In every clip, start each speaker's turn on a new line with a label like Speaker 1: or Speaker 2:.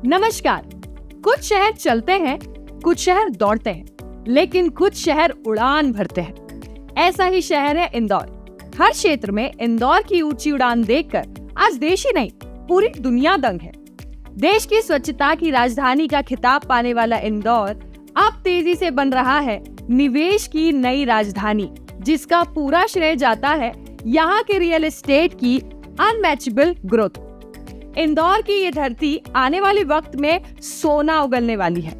Speaker 1: नमस्कार। कुछ शहर चलते हैं, कुछ शहर दौड़ते हैं, लेकिन कुछ शहर उड़ान भरते हैं। ऐसा ही शहर है इंदौर। हर क्षेत्र में इंदौर की ऊंची उड़ान देखकर आज देश ही नहीं पूरी दुनिया दंग है। देश की स्वच्छता की राजधानी का खिताब पाने वाला इंदौर अब तेजी से बन रहा है निवेश की नई राजधानी, जिसका पूरा श्रेय जाता है यहाँ के रियल एस्टेट की अनमैचेबल ग्रोथ। इंदौर की ये धरती आने वाले वक्त में सोना उगलने वाली है।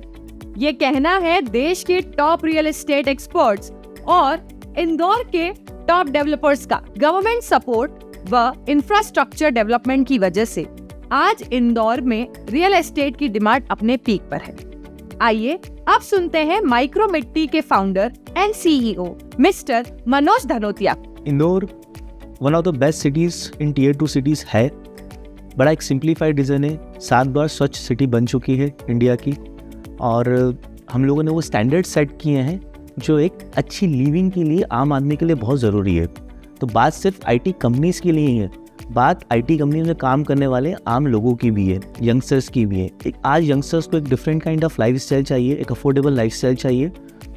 Speaker 1: ये कहना है देश के टॉप रियल एस्टेट एक्सपर्ट्स और इंदौर के टॉप डेवलपर्स का। गवर्नमेंट सपोर्ट व इंफ्रास्ट्रक्चर डेवलपमेंट की वजह से आज इंदौर में रियल एस्टेट की डिमांड अपने पीक पर है। आइए अब सुनते हैं माइक्रो मिट्टी के founder and CEO mister Manoj Dhanotia.
Speaker 2: Indore one of the best cities in tier 2 cities है। बड़ा एक सिंप्लीफाइड डिज़ाइन है। 7 बार स्वच्छ सिटी बन चुकी है इंडिया की, और हम लोगों ने वो स्टैंडर्ड सेट किए हैं जो एक अच्छी लिविंग के लिए, आम आदमी के लिए बहुत ज़रूरी है। तो बात सिर्फ आईटी कंपनीज़ की लिए है, बात आईटी कंपनीज में काम करने वाले आम लोगों की भी है, यंगस्टर्स की भी है। आज यंगस्टर्स को एक डिफरेंट काइंड ऑफ लाइफस्टाइल चाहिए, एक अफोर्डेबल लाइफस्टाइल चाहिए,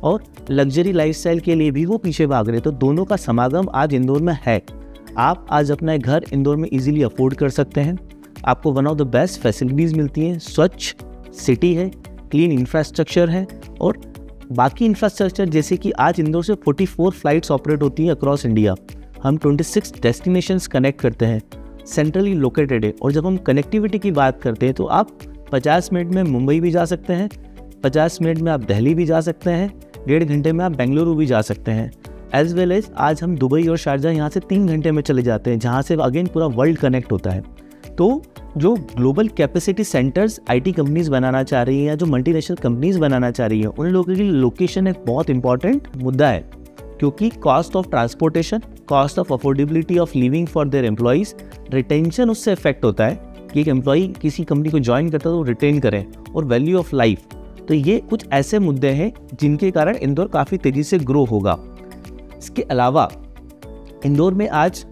Speaker 2: और लग्जरी लाइफस्टाइल के लिए भी वो पीछे भाग रहे। तो दोनों का समागम आज इंदौर में है। आप आज अपना घर इंदौर में इजीली अफोर्ड कर सकते हैं। आपको one of the best facilities मिलती हैं। स्वच्छ सिटी है, क्लीन इंफ्रास्ट्रक्चर है, और बाकी इंफ्रास्ट्रक्चर जैसे कि आज इंदौर से 44 फ्लाइट्स ऑपरेट होती हैं अक्रॉस इंडिया। हम 26 डेस्टिनेशंस कनेक्ट करते हैं, सेंट्रली लोकेटेड है। और जब हम कनेक्टिविटी की बात करते हैं तो आप 50 मिनट में मुंबई भी जा सकते हैं, 50 मिनट में आप दिल्ली भी जा सकते हैं, 1.5 घंटे में आप बेंगलुरु भी जा सकते हैं। एज वेल एज आज हम दुबई और शारजा यहाँ से 3 घंटे में चले जाते हैं, जहाँ से अगेन पूरा वर्ल्ड कनेक्ट होता है। तो जो global capacity centres IT companies बनाना चाह रही हैं या जो मल्टीनेशनल कंपनीज बनाना चाह रही हैं, उन लोगों के लिए लोकेशन एक बहुत इंपॉर्टेंट मुद्दा है, क्योंकि cost of transportation, cost of affordability of living for their employees, retention उससे इफेक्ट होता है कि एक एम्प्लॉई किसी कंपनी को ज्वाइन करता है तो रिटेन करें, और वैल्यू ऑफ लाइफ। तो ये कुछ ऐसे मुद्दे हैं जिनके कारण इंदौर काफ़ी तेज़ी से ग्रो होगा। इसके अलावा इंदौर में आज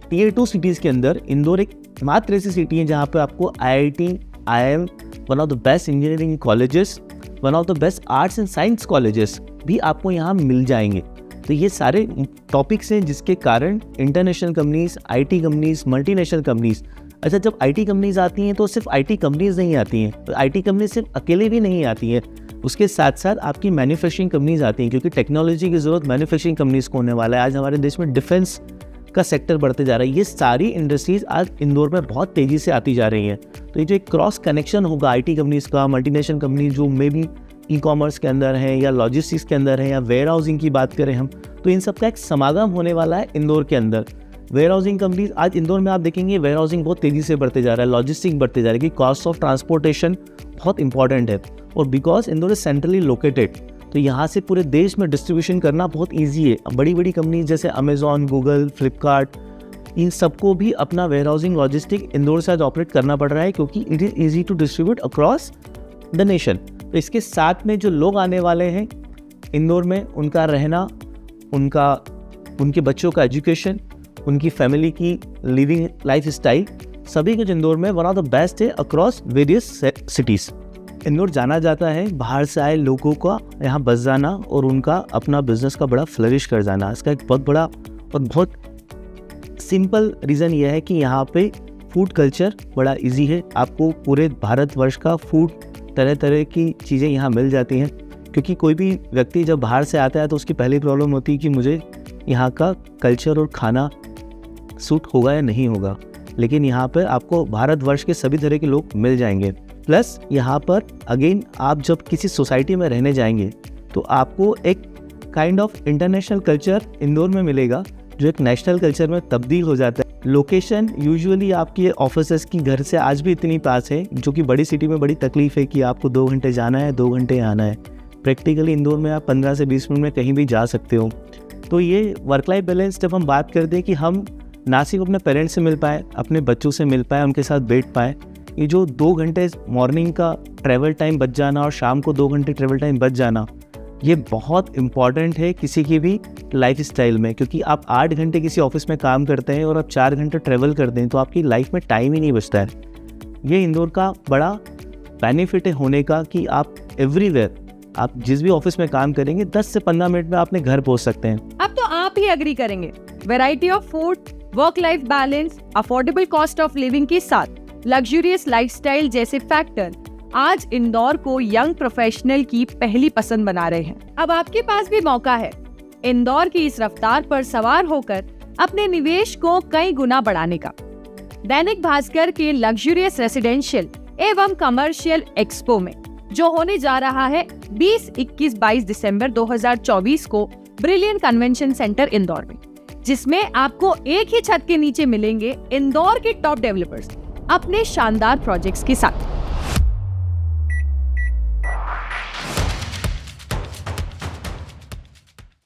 Speaker 2: टीयर 2 सिटीज़ के अंदर इंदौर एक मात्र ऐसी सिटी है जहाँ पे आपको IIT, IIM, one of the best engineering colleges, one of the best arts and science colleges भी आपको यहाँ मिल जाएंगे। तो ये सारे टॉपिक्स हैं जिसके कारण international companies, IT companies, multinational companies. अच्छा, जब आईटी कंपनीज आती हैं तो सिर्फ आईटी कंपनीज नहीं आती हैं, तो आईटी कंपनीज सिर्फ अकेले भी नहीं आती हैं, उसके साथ साथ आपकी मैन्युफैक्चरिंग कंपनीज आती हैं, क्योंकि टेक्नोलॉजी की ज़रूरत मैन्युफैक्चरिंग कंपनीज को होने वाला है। आज हमारे देश में डिफेंस का सेक्टर बढ़ते जा रहा है। ये सारी इंडस्ट्रीज आज इंदौर में बहुत तेज़ी से आती जा रही हैं। तो ये जो एक क्रॉस कनेक्शन होगा आईटी कंपनीज का, मल्टीनेशनल कंपनीज जो मे बी ई कॉमर्स के अंदर है या लॉजिस्टिक्स के अंदर है या वेयर हाउसिंग की बात करें हम, तो इन सब का एक समागम होने वाला है इंदौर के अंदर। वेयर हाउसिंग कंपनीज आज इंदौर में आप देखेंगे वेयर हाउसिंग बहुत तेज़ी से बढ़ते जा रहा है, लॉजिस्टिक बढ़ते जा रहा है, कि कॉस्ट ऑफ ट्रांसपोर्टेशन बहुत इंपॉर्टेंट है। और because Indore is centrally located, तो यहाँ से पूरे देश में डिस्ट्रीब्यूशन करना बहुत ईजी है। बड़ी बड़ी कंपनीज जैसे अमेजॉन, गूगल, फ्लिपकार्ट, इन सबको भी अपना वेयर हाउसिंग लॉजिस्टिक इंदौर से आज ऑपरेट करना पड़ रहा है, क्योंकि it is easy to distribute across the nation. तो इसके साथ में जो लोग आने वाले हैं इंदौर में, उनका रहना, उनके बच्चों का एजुकेशन, उनकी फैमिली की लिविंग लाइफ स्टाइल, सभी कुछ इंदौर में वन ऑफ द बेस्ट है अक्रॉस वेरियस सिटीज़। इंदौर जाना जाता है बाहर से आए लोगों का यहाँ बस जाना और उनका अपना बिजनेस का बड़ा फ्लरिश कर जाना। इसका एक बहुत बड़ा और बहुत सिंपल रीज़न यह है कि यहाँ पे फूड कल्चर बड़ा इजी है। आपको पूरे भारतवर्ष का फूड, तरह तरह की चीज़ें यहाँ मिल जाती हैं, क्योंकि कोई भी व्यक्ति जब बाहर से आता है तो उसकी पहली प्रॉब्लम होती है कि मुझे यहाँ का कल्चर और खाना सूट होगा या नहीं होगा। लेकिन यहाँ पर आपको भारतवर्ष के सभी तरह के लोग मिल जाएंगे। प्लस यहाँ पर अगेन आप जब किसी सोसाइटी में रहने जाएंगे तो आपको एक kind of international culture Indore में मिलेगा, जो एक नेशनल कल्चर में तब्दील हो जाता है। लोकेशन यूजुअली आपकी ऑफिसेस की घर से आज भी इतनी पास है, जो कि बड़ी सिटी में बड़ी तकलीफ है कि आपको 2 घंटे जाना है, 2 घंटे आना है। प्रैक्टिकली इंदौर में आप 15 से 20 मिनट में कहीं भी जा सकते हो। तो ये वर्क लाइफ बैलेंस जब हम बात करते हैं कि हम ना सिर्फ अपने पेरेंट्स से मिल पाए, अपने बच्चों से मिल पाए, उनके साथ बैठ पाए, ये जो 2 घंटे मॉर्निंग का ट्रैवल टाइम बच जाना और शाम को 2 घंटे ट्रैवल टाइम बच जाना, ये बहुत इम्पॉर्टेंट है किसी की भी लाइफ स्टाइल में। क्योंकि आप 8 घंटे किसी ऑफिस में काम करते हैं और आप 4 घंटे ट्रैवल करते हैं, तो आपकी लाइफ में टाइम ही नहीं बचता है। ये इंदौर का बड़ा बेनिफिट है होने का कि आप एवरीवेयर, आप जिस भी ऑफिस में काम करेंगे 10 से 15 मिनट में अपने घर पहुंच सकते हैं।
Speaker 1: अब तो आप ही एग्री करेंगे, variety of food, work life balance, affordable cost of living के साथ लग्जरियस लाइफस्टाइल जैसे फैक्टर आज इंदौर को यंग प्रोफेशनल की पहली पसंद बना रहे हैं। अब आपके पास भी मौका है इंदौर की इस रफ्तार पर सवार होकर अपने निवेश को कई गुना बढ़ाने का। दैनिक भास्कर के लग्जरियस रेसिडेंशियल एवं कमर्शियल एक्सपो में जो होने जा रहा है 20, 21, 22 दिसंबर 2024 को ब्रिलियंट कन्वेंशन सेंटर इंदौर में, जिसमें आपको एक ही छत के नीचे मिलेंगे इंदौर के टॉप डेवलपर्स अपने शानदार प्रोजेक्ट्स के साथ।